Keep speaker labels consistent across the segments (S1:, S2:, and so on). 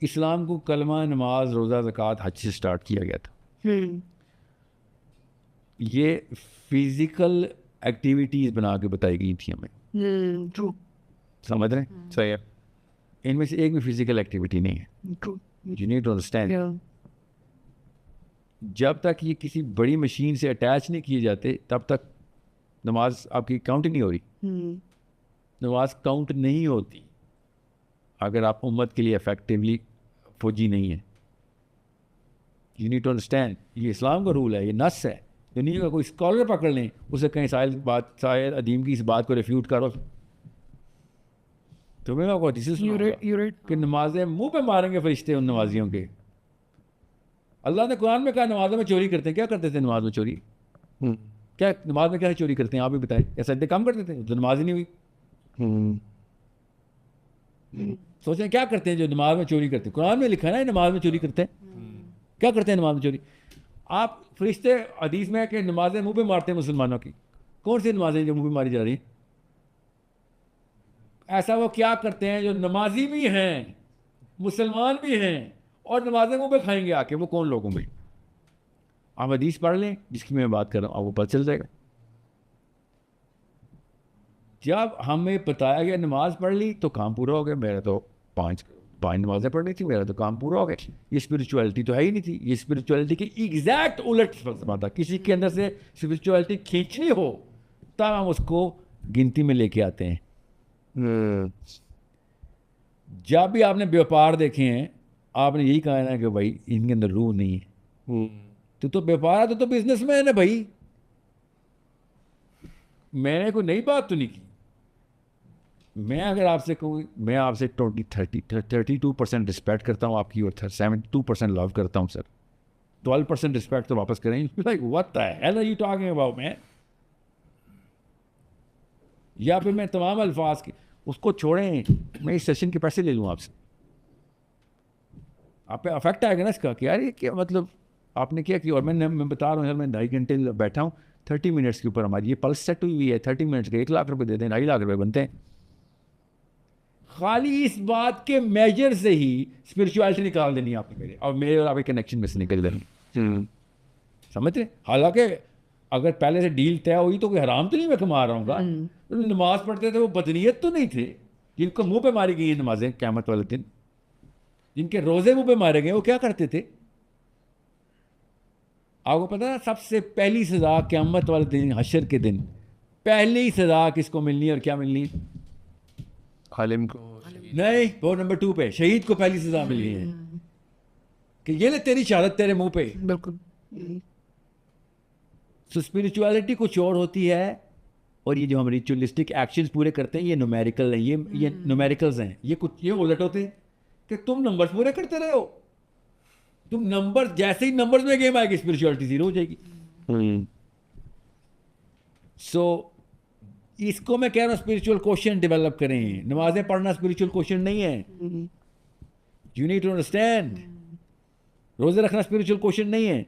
S1: इस्लाम को कलमा, नमाज, रोज़ा, ज़कात, हज से स्टार्ट किया गया था। ये फिजिकल एक्टिविटीज़ बना के बताई गई थी हमें।
S2: ट्रू।
S1: समझ रहे हैं?
S3: सही है।
S1: इनमें से एक भी फिजिकल एक्टिविटी नहीं है।
S2: True.
S1: You need to understand, जब तक ये किसी बड़ी मशीन से अटैच नहीं किए जाते तब तक नमाज आपकी काउंट ही नहीं हो रही। नमाज काउंट नहीं होती अगर आप उम्मत के लिए इफेक्टिवली फौजी नहीं है। यू नीड टू अंडरस्टैंड, ये इस्लाम का रूल है, ये नस है। दुनिया का कोई स्कॉलर पकड़ लें, उसे कहीं शायद अदीम की इस बात को रिफ्यूट करो तो मैं आपको दिस कि नमाजें मुंह पे मारेंगे फरिश्ते उन नमाजियों के। अल्लाह ने कुरान में कहा नमाजों में चोरी करते हैं। क्या करते थे नमाज में चोरी? क्या नमाज में क्या चोरी करते हैं? आप भी बताएं। क्या सजदे कम करते थे? तो नमाज ही नहीं हुई। सोचें क्या करते हैं जो नमाज में चोरी करते हैं? कुरान में लिखा है ना नमाज में चोरी करते हैं। क्या करते हैं नमाज में चोरी? आप फरिश्ते हदीस में है कि नमाजें मुंह पे मारते हैं मुसलमानों की। कौन सी नमाजें जो मुंह पे मारी जा रही हैं? ऐसा वो क्या करते हैं जो नमाजी भी हैं, मुसलमान भी हैं और नमाजें मुंह पे खाएंगे आके? वो कौन लोग होंगे? आप हदीस पढ़ लें जिसकी मैं बात कर रहा हूँ, आपको पता चल जाएगा। जब हमें बताया गया नमाज पढ़ ली तो काम पूरा हो गया। मेरा तो पांच नमाजें पढ़नी थी, मेरा तो काम पूरा हो गया। ये स्पिरिचुअलिटी तो है ही नहीं थी। ये स्पिरिचुअलिटी की एग्जैक्ट उलट फलसफा था। किसी के अंदर से स्पिरिचुअलिटी खींचनी हो तब हम उसको गिनती में लेके आते हैं। जब भी आपने व्यापार देखे हैं आपने यही कहा है ना कि भाई इनके अंदर रूह नहीं है। तो व्यापार है तो बिजनेसमैन है ना भाई। मैंने कोई नई बात तो नहीं की। मैं अगर आपसे कहूँ, मैं आपसे 32% रिस्पेक्ट करता हूँ आपकी और 72% लव करता हूँ सर। 12% रिस्पेक्ट तो वापस करें। Like what the hell are you talking about man? या फिर मैं तमाम अल्फाज के उसको छोड़ें, मैं इस सेशन के पैसे ले लूँ आपसे, आप पे अफेक्ट आएगा ना इसका कि यार ये क्या मतलब आपने क्या किया। और मैं बता रहा हूँ यार, मैं 2.5 घंटे बैठा हूँ, 30 मिनट्स के ऊपर हमारी ये पल्स सेट हुई हुई है। 30 मिनट्स के 1 लाख रुपए देते हैं, 2.5 लाख रुपए बनते हैं। खाली इस बात के मेजर से ही स्पिरिचुअलिटी निकाल देनी है आपने मेरे और आपके कनेक्शन में से निकल देनी। समझ रहे? हालांकि अगर पहले से डील तय हुई तो कोई हराम तो नहीं मैं कमा रहा हूँ। तो नमाज पढ़ते थे वो बदनीयत तो नहीं थे जिनको मुंह पे मारी गई नमाजें क़यामत वाले दिन, जिनके रोजे मुंह पे मारे गए, वो क्या करते थे? आपको पता है सबसे पहली सजा क़यामत वाले दिन, हशर के दिन, पहली सजा किसको मिलनी है और क्या मिलनी है?
S3: आलिम को
S1: नहीं, वो नंबर 2 पे शहीद को पहली सजा मिलनी है कि ये ले तेरी शहादत तेरे मुंह पे।
S2: बिल्कुल।
S1: सो स्पिरिचुअलिटी कुछ और होती है और ये जो हम रिचुअलिस्टिक एक्शंस पूरे करते हैं ये न्यूमेरिकल है। ये न्यूमेरिकल्स हैं। ये कुछ ये उलट होते हैं कि तुम नंबर्स पूरे करते रहे हो। तुम नंबर जैसे ही नंबर्स में गेम आएगी स्पिरिचुअलिटी जीरो हो जाएगी। सो इसको मैं कह रहा हूँ स्पिरिचुअल क्वेश्चन डेवलप करें। नमाजें पढ़ना स्पिरिचुअल क्वेश्चन नहीं है। You need to understand. रोजे रखना स्पिरिचुअल क्वेश्चन नहीं है।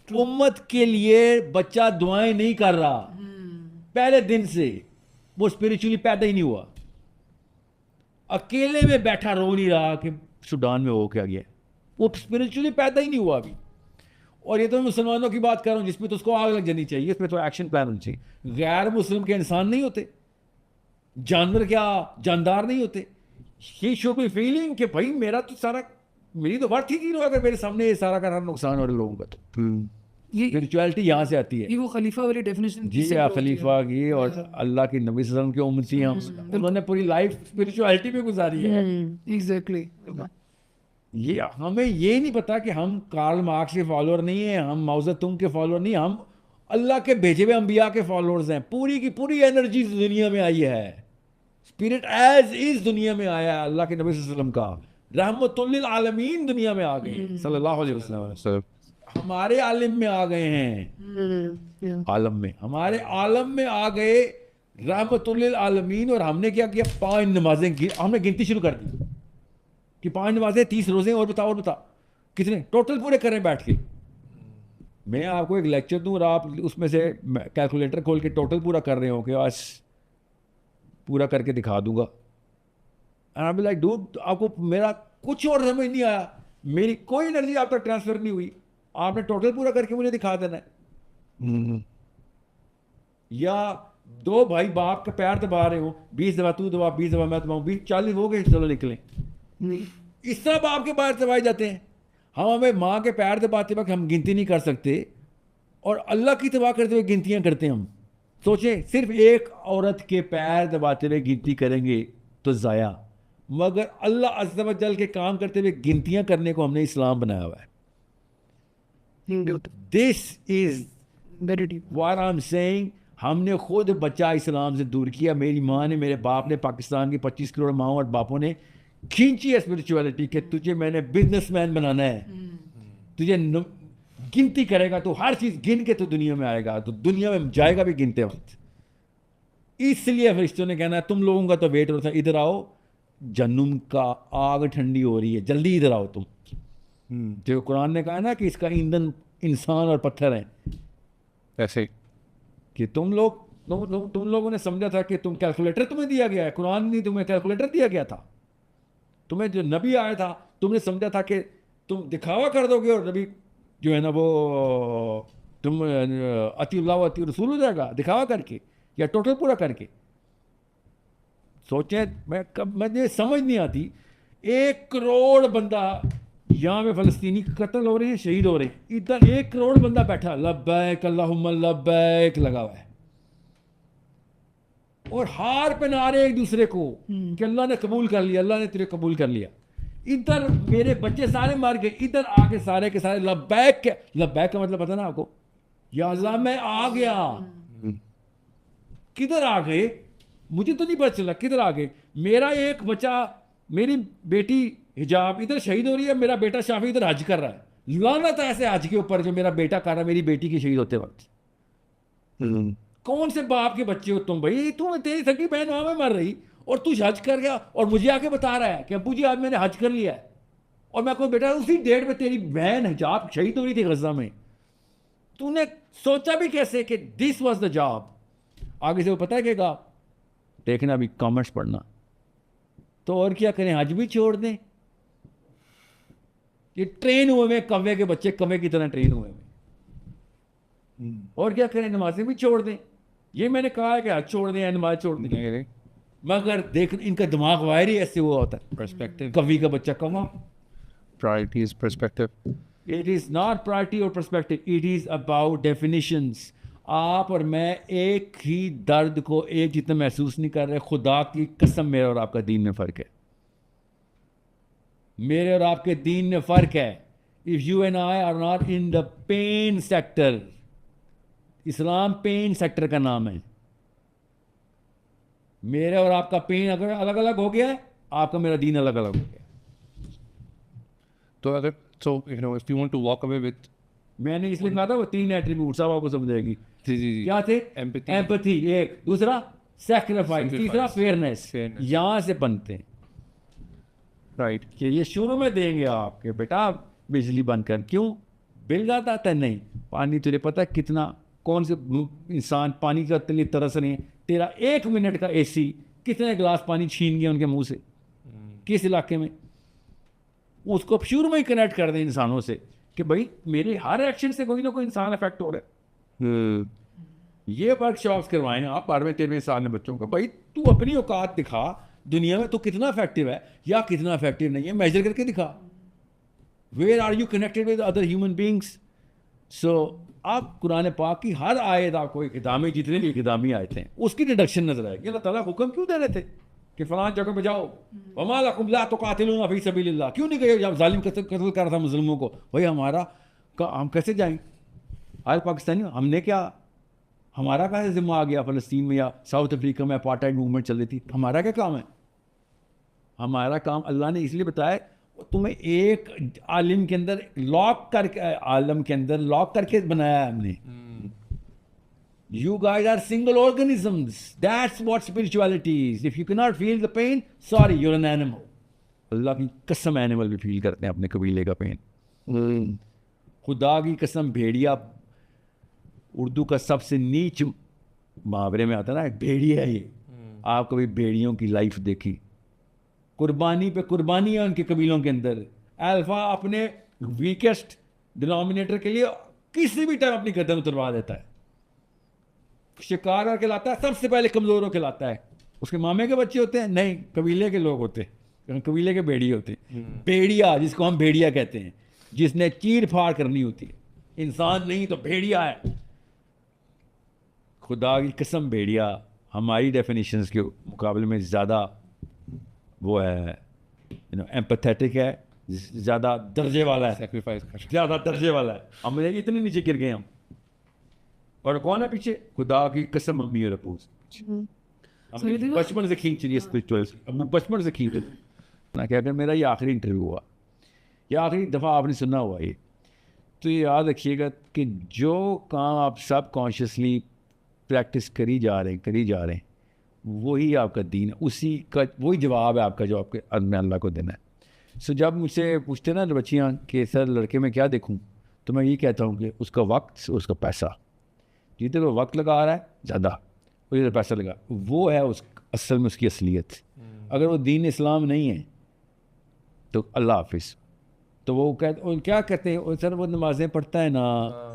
S1: उम्मत के लिए बच्चा दुआएं नहीं कर रहा पहले दिन से, वो स्पिरिचुअली पैदा ही नहीं हुआ। अकेले में बैठा रो नहीं रहा कि सूडान में हो क्या गया, वो स्पिरिचुअली पैदा ही नहीं हुआ अभी। और ये तो मुसलमानों की बात कर रहा हूँ जिसमें तो उसको आग लग जानी चाहिए, इसमें तो एक्शन प्लान होना चाहिए। गैर मुस्लिम के इंसान नहीं होते, जानवर क्या जानदार नहीं होते। ये शो कोई फीलिंग कि भाई मेरा तो सारा, मेरी तो वर्थ ही नहीं अगर मेरे सामने सारा का नुकसान हो रहा लोगों का। तो
S2: ये
S1: स्पिरिचुअलिटी यहाँ से आती है।
S2: ये वो खलीफा वाली डेफिनेशन
S1: जी या खलीफा की और अल्लाह की नबी सल्लल्लाहु अलैहि वसल्लम की उम्मती हैं हम, उन्होंने पूरी लाइफ स्पिरिचुअलिटी में गुजारी है।
S2: एग्जैक्टली।
S1: ये हमें ये नहीं पता कि हम कार्ल मार्क्स के फॉलोअर नहीं है, हम माओ तुंग के फॉलोअर नहीं, हम अल्लाह के भेजे हुए अंबिया के फॉलोअर्स हैं। पूरी की पूरी एनर्जी दुनिया में आई है, स्पिरिट एज इज दुनिया में आया है। अल्लाह के नबी सल्लल्लाहु अलैहि वसल्लम का रहमतुल लिल आलमीन दुनिया में आ गए सल्लल्लाहु अलैहि वसल्लम। हमारे आलिम में आ गए हैं, आलम में, हमारे आलम में आ गए रहमतुल लिल आलमीन। और हमने क्या किया? 5 नमाजें हमने गिनती शुरू कर दी कि 5 नमाजें 30 रोजे और बता कितने टोटल पूरे करें बैठ के। मैं आपको एक लेक्चर दूं और आप उसमें से कैलकुलेटर खोल के टोटल पूरा कर रहे हो कि आज पूरा करके दिखा दूंगा। And I will like dude, आपको मेरा कुछ और समझ नहीं आया, मेरी कोई एनर्जी आप तक ट्रांसफर नहीं हुई, आपने टोटल पूरा करके मुझे दिखा देना है। या दो भाई बाप का पैर दबा रहे हो, 20 दफा तू दबा, 20 दफा मैं दबाऊं, 20-40 हो गए, चलो निकलें।
S2: नहीं,
S1: इस तरह बाप के पैर दबाए जाते हैं। हम हमें माँ के पैर दबाते वक्त हम गिनती नहीं कर सकते, और अल्लाह की तबाह करते हुए गिनतियां करते हैं हम। सोचें, सिर्फ एक औरत के पैर दबाते हुए गिनती करेंगे तो ज़ाया, मगर अल्लाह अज़्ज़ व जल के काम करते हुए गिनतियां करने को हमने इस्लाम बनाया हुआ है। This is
S2: very deep.
S1: What I am saying. हमने खुद बच्चा इस्लाम से दूर किया। मेरी माँ ने, मेरे बाप ने, पाकिस्तान की 25 करोड़ माओ और बापों ने खींची है स्पिरिचुअलिटी के तुझे मैंने बिजनेसमैन बनाना है, तुझे गिनती करेगा तो हर चीज गिन के तो दुनिया में आएगा, तो दुनिया में जाएगा भी गिनते वक्त। इसलिए फरिश्तों ने कहना तुम लोगों का तो वेट होता है, इधर आओ, जन्नुम का आग ठंडी हो रही है, जल्दी इधर आओ तुम। जो कुरान ने कहा ना कि इसका ईंधन इंसान और पत्थर है,
S3: ऐसे
S1: कि तुम लोगों ने समझा था कि तुम कैलकुलेटर तुम्हें दिया गया है। कुरान ने तुम्हें कैलकुलेटर दिया गया था। तुम्हें जो नबी आया था तुमने समझा था कि तुम दिखावा कर दोगे और नबी जो है ना वो तुम अतिउल्लाह व अति रसूल हो जाएगा दिखावा करके या टोटल पूरा करके। सोचें, मुझे समझ नहीं आती, 1 करोड़ बंदा यहाँ पे फलस्तीनी कत्ल हो रहे हैं, शहीद हो रहे हैं, इधर 1 करोड़ बंदा बैठा लब्बैक अल्लाहुम्मा लब्बैक लगा हुआ है, और हार पहना रहे एक दूसरे को कि अल्लाह ने कबूल कर लिया, अल्लाह ने तेरे कबूल कर लिया। इधर मेरे बच्चे सारे मार गए, इधर आके सारे के सारे लब्बैक का मतलब पता ना आपको, या अल्लाह मैं आ गया। किधर आ गए मुझे तो नहीं पता चला, किधर आ गए। मेरा एक बच्चा, मेरी बेटी हिजाब इधर शहीद हो रही है, मेरा बेटा शाफी इधर हज कर रहा है। लानत है ऐसे हज के ऊपर जो मेरा बेटा कर रहा है मेरी बेटी की शहीद होते वक्त। कौन से बाप के बच्चे हो तुम भाई? तुम, तेरी सगी बहन वहां में मर रही और तू हज कर गया और मुझे आके बता रहा है कि अब्बू जी आज मैंने हज कर लिया है, और मैं कोई बेटा उसी डेट पे तेरी बहन हिजाब शहीद हो रही थी गजा में। तूने सोचा भी कैसे कि दिस वॉज द जॉब? आगे से वो पता है क्या, देखना अभी कॉमर्स पढ़ना, तो और क्या करें, हज भी छोड़ दें। ये ट्रेन हुए में कव्वे के बच्चे, कव्वे की तरह ट्रेन हुए में, और क्या करें, नमाजें भी छोड़ दें। ये मैंने कहा है कि हज छोड़ दें या नमाज छोड़ दें, मगर देख इनका दिमाग वायर ही ऐसे हुआ होता है।
S3: पर्सपेक्टिव,
S1: कवि का बच्चा कमा।
S3: Priority is perspective.
S1: It is not priority और perspective, it is about definitions. आप और मैं एक ही दर्द को एक जितना महसूस नहीं कर रहे। खुदा की कसम, मेरे और आपका दीन में फ़र्क है, मेरे और आपके दीन में फ़र्क है। If you and I are not in the pen sector, Islam pen sector का नाम है। मेरे और आपका पेन अगर अलग अलग हो गया है, आपका मेरा दीन अलग अलग हो गया।
S3: तो अगर if you want to walk away with,
S1: मैंने इसलिए कहा था वो 3 एट्रीब्यूट्स अब आपको समझेगी।
S3: जी जी
S1: क्या थे?
S3: एम्पैथी,
S1: एम्पैथी एक, दूसरा सैक्रिफाइस,
S3: Sacrifice.
S1: तीसरा फेयरनेस।
S3: Fairness.
S1: यहां से बनते हैं
S3: राइट।
S1: कि ये शुरू में देंगे आपके बेटा बिजली बंद कर, क्यों बिल ज्यादा आता है? नहीं, पानी तुझे पता है कितना, कौन से इंसान पानी का लिए तरस रहे हैं? तेरा 1 मिनट का एसी कितने गिलास पानी छीन गया उनके मुंह से, किस इलाके में? उसको शुरू में ही कनेक्ट कर दें इंसानों से कि भाई मेरे हर एक्शन से कोई ना कोई इंसान इफेक्ट हो रहा है। ये वर्कशॉप्स करवाएं आप 12वें-13वें साल में बच्चों का, भाई तू अपनी औकात दिखा दुनिया में, तू कितना इफेक्टिव है या कितना इफेक्टिव नहीं है, मेजर करके दिखा। Where are you connected with other human beings? So आप कुरान पाक की हर आयत आपको इक़दामी, जितने भी इक़दामी आयतें हैं उसकी डिडक्शन नजर आएगी। अल्लाह ताला हुक्म क्यों दे रहे थे कि फलां जगह पे जाओ, वमा लकुम ला तुकातिलूना फी सबीलिल्लाह, क्यों नहीं गए? जब जालिम कत्ल कर रहा था मुस्लिमों को, भाई हम कैसे जाएं? आज पाकिस्तानी हमने क्या, हमारा कहाँ से जिम्मा आ गया? फ़लस्तीन में या साउथ अफ्रीका में अपार्टाइड मूवमेंट चल रही थी, हमारा क्या काम है? हमारा काम अल्लाह ने इसलिए बताया, तुम्हें एक आलिम के अंदर लॉक करके, आलम के अंदर लॉक करके बनाया है हमने। You guys are single organisms. That's what spirituality is. If you cannot feel the pain, sorry, you're an animal. अल्लाह की कसम एनिमल भी फील करते हैं अपने कबीले का पेन। खुदा की कसम, भेड़िया उर्दू का सबसे नीच मुहावरे में आता है ना, भेड़िया है ये। आप कभी भेड़ियों की लाइफ देखी? कुर्बानी पे कुर्बानी है उनके कबीलों के अंदर। अल्फा अपने वीकेस्ट डिनोमिनेटर के लिए किसी भी टाइम अपनी गर्दन उतरवा देता है, शिकार करके लाता है, सबसे पहले कमजोरों के लाता है। उसके मामे के बच्चे होते हैं नहीं, कबीले के लोग होते हैं, कबीले के भेड़िए होते हैं। भेड़िया, जिसको हम भेड़िया कहते हैं, जिसने चीर फाड़ करनी होती है, इंसान नहीं तो भेड़िया है। खुदा की कसम भेड़िया हमारी डेफिनेशंस के मुकाबले में ज़्यादा वो है, एम्पैथेटिक है, ज़्यादा दर्जे वाला है,
S3: Sacrifice कर
S1: ज़्यादा दर्जे वाला है। हम इतने नीचे गिर गए हम। और कौन है पीछे? खुदा की कसम मम्मी और अबू।
S2: So you think-
S1: बचपन से खींच रही है स्पिरिचुअल, बचपन से खींच रही ना कि अगर मेरा ये आखिरी इंटरव्यू हुआ, ये आखिरी दफ़ा आपने सुना हुआ ये, तो ये याद रखिएगा कि जो काम आप सब कॉन्शियसली प्रैक्टिस करी जा रहे हैं, वही आपका दीन है, उसी का वही जवाब है आपका जो आपके अंदर अल्लाह को देना है। सो जब मुझसे पूछते ना बच्चियाँ कि सर लड़के में क्या देखूँ, तो मैं ये कहता हूँ कि उसका वक्त, उसका पैसा, जितने वो वक्त लगा रहा है ज़्यादा, और जितना पैसा लगा, वो है उस असल में उसकी असलियत। अगर वो दीन इस्लाम नहीं है तो अल्लाह हाफिज़। तो वो क्या कहते हैं, सर वो नमाज़ें पढ़ता है ना,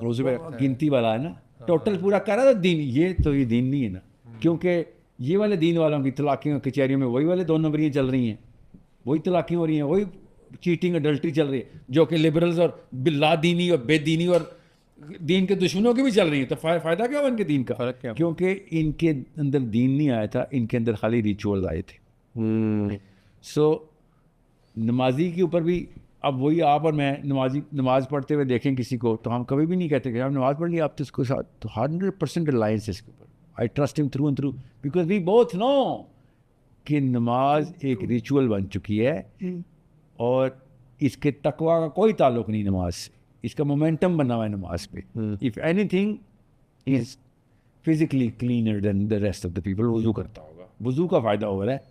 S1: रोज़े में गिनती वाला है ना, टोटल पूरा कर रहा है दीन, ये दीन नहीं है ना। क्योंकि ये वाले दीन वालों की तलाक़ियों कचहरियों में वही वाले 2 नंबरियाँ चल रही हैं, वही तलाक़ियाँ हो रही हैं, वही चीटिंग अडल्ट्री चल रही है, जो कि लिबरल्स और बिल्ला दीनी और बेदीनी और दीन के दुश्मनों की भी चल रही है। तो फ़ायदा क्या हुआ इनके दीन का?
S3: फ़र्क क्या?
S1: क्योंकि इनके अंदर दीन नहीं आया था, इनके अंदर खाली रिचुअल्स आए थे। सो नमाजी के ऊपर भी अब वही आप और मैं नमाज पढ़ते हुए देखें किसी को, तो हम कभी भी नहीं कहते कि आप नमाज पढ़ लिया, आप तो उसको साथ, तो 100% रिलायंस है इसके ऊपर। I trust him through and through, because we both know कि नमाज एक रिचुअल बन चुकी है और इसके तकवा का कोई ताल्लुक नहीं नमाज से, इसका मोमेंटम बना हुआ है नमाज पे। If anything is physically cleaner then the rest of the people. वज़ू करता होगा, वज़ू का फ़ायदा हो रहा है,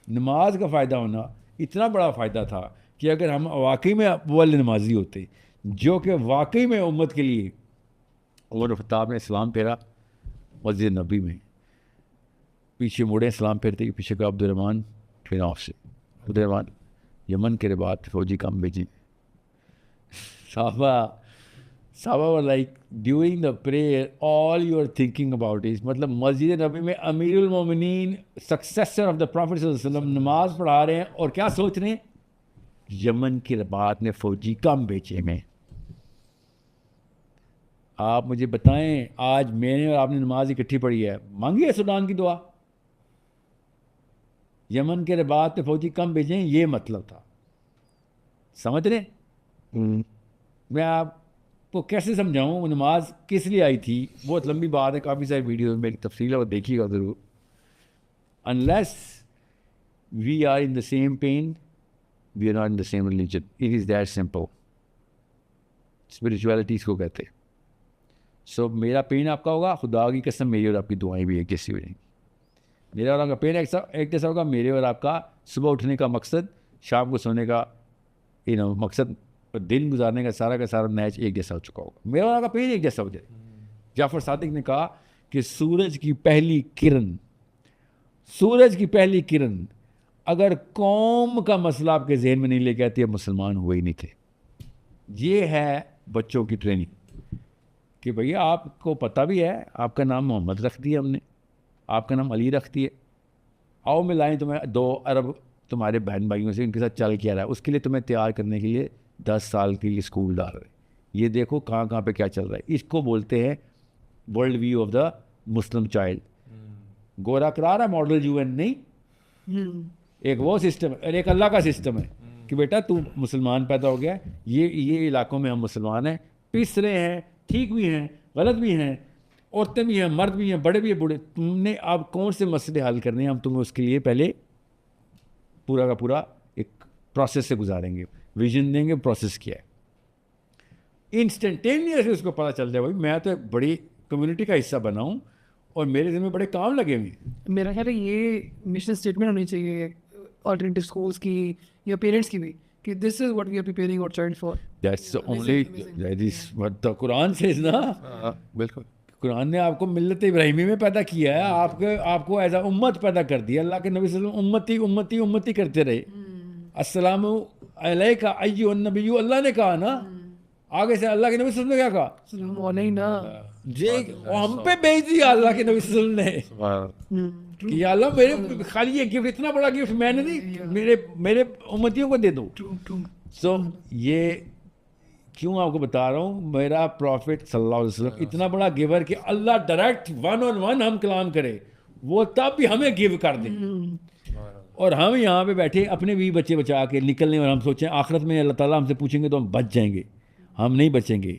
S1: नमाज का फ़ायदा होना इतना बड़ा फ़ायदा था कि अगर हम वाकई में वो वाले नमाजी होते जो कि वाकई में उम्मत के लिए, और ख़त्ताब ने इस्लाम फेरा मस्जिद नबी में, पीछे मुड़े इस्लाम फेरते, पीछे का अब्दुर्रहमान फिर ऑफ से, अब्दुर्रहमान यमन के बाद फौजी काम भेजी। साहबा वर like during the prayer all you are thinking about is, मतलब मस्जिद नबी में अमीरुल मोमिनीन सक्सेसर ऑफ द प्रॉफिट सल्लल्लाहु अलैहि वसल्लम नमाज पढ़ा रहे हैं और क्या सोच रहे हैं, यमन की रबात ने फौजी कम बेचे में। आप मुझे बताएं, आज मैंने और आपने नमाज इकट्ठी पढ़ी है, मांगी है सूडान की दुआ, यमन के रबात पे फौजी कम भेजें, ये मतलब था। समझ रहे? मैं आपको कैसे समझाऊं वो नमाज किस लिए आई थी, बहुत लंबी बात है, काफ़ी सारी वीडियो में तफसील है, वो देखिएगा ज़रूर। Unless we are in the same pain, we are not in the same religion. It is that simple. Spirituality इसको कहते हैं। सो मेरा पेन आपका होगा, खुदा की कसम मेरी और आपकी दुआएं भी एक जैसी हो जाएंगी। मेरा और आपका पेन एक जैसा होगा, मेरे और आपका सुबह उठने का मकसद, शाम को सोने का मकसद, और दिन गुजारने का सारा मैच एक जैसा हो चुका होगा। मेरा और आपका पेन एक जैसा हो जाए। जाफ़र सादिक ने कहा कि सूरज की पहली किरण अगर कौम का मसला आपके जहन में नहीं लेके आती, अब मुसलमान हुए ही नहीं थे। ये है बच्चों की ट्रेनिंग कि भैया आपको पता भी है, आपका नाम मोहम्मद रख दिया हमने, आपका नाम अली रख दिए, आओ मिलाएं तुम्हें 2 अरब तुम्हारे बहन भाइयों से, उनके साथ चल क्या रहा है, उसके लिए तुम्हें तैयार करने के लिए 10 साल के लिए स्कूल डाल रहे। ये देखो कहाँ पे क्या चल रहा है। इसको बोलते हैं world view of the Muslim child. गोरा करा रहा मॉडल यूएन नहीं, एक वो सिस्टम है और एक अल्लाह का सिस्टम है कि बेटा तू मुसलमान पैदा हो गया, ये इलाकों में हम मुसलमान हैं, पिस रहे हैं, ठीक भी हैं, गलत भी हैं, औरतें भी हैं, मर्द भी हैं, बड़े भी हैं, बूढ़े। तुमने अब कौन से मसले हल करने हैं, हम तुम्हें उसके लिए पहले पूरा का पूरा एक प्रोसेस से गुजारेंगे, विजन देंगे, प्रोसेस किया है। इंस्टेंटेनियसली उसको पता चल जाए भाई मैं तो बड़ी कम्युनिटी का हिस्सा बना हूँ और मेरे दिन में बड़े काम लगे हुए हैं।
S2: मेरा ख्याल है ये मिशन स्टेटमेंट होनी चाहिए अल्टरनेटिव स्कूल्स की या पेरेंट्स की भी, कि this is what we are preparing our child for.
S1: That's only that is what the Quran says ना।
S3: बिल्कुल।
S1: कुरान ने आपको मिल्लत इब्राहिमी में पैदा किया है, आपको एज अ उम्मत पैदा कर दिया। अल्लाह के नबी सल्लल्लाहु अलैहि वसल्लम उम्मती उम्मती उम्मती करते रहे। अस्सलामु अलैका अय्युहन नबिय्यु, अल्लाह ने कहा ना, आगे से अल्लाह के नबी सल्लल्लाहु अलैहि वसल्लम ने क्या कहा?
S2: ना
S1: जे हम पे भेज दिया अल्लाह के नबी सल्लल्लाहु अलैहि वसल्लम ने कि या अल्लाह मेरे खाली ये गिफ्ट, इतना बड़ा गिफ्ट मैंने नहीं, मेरे उम्मतियों को दे दो। सो ये क्यों आपको बता रहा हूँ, मेरा प्रॉफिट सल्लल्लाहु अलैहि वसल्लम इतना बड़ा गिवर कि अल्लाह डायरेक्ट 1-on-1 हम कलाम करें, वो तब भी हमें गिव कर दे। और हम यहाँ पे बैठे अपने भी बच्चे बचा के निकलने, और हम सोचें आखिरत में अल्लाह ताला हमसे पूछेंगे तो हम बच जाएंगे, हम नहीं बचेंगे।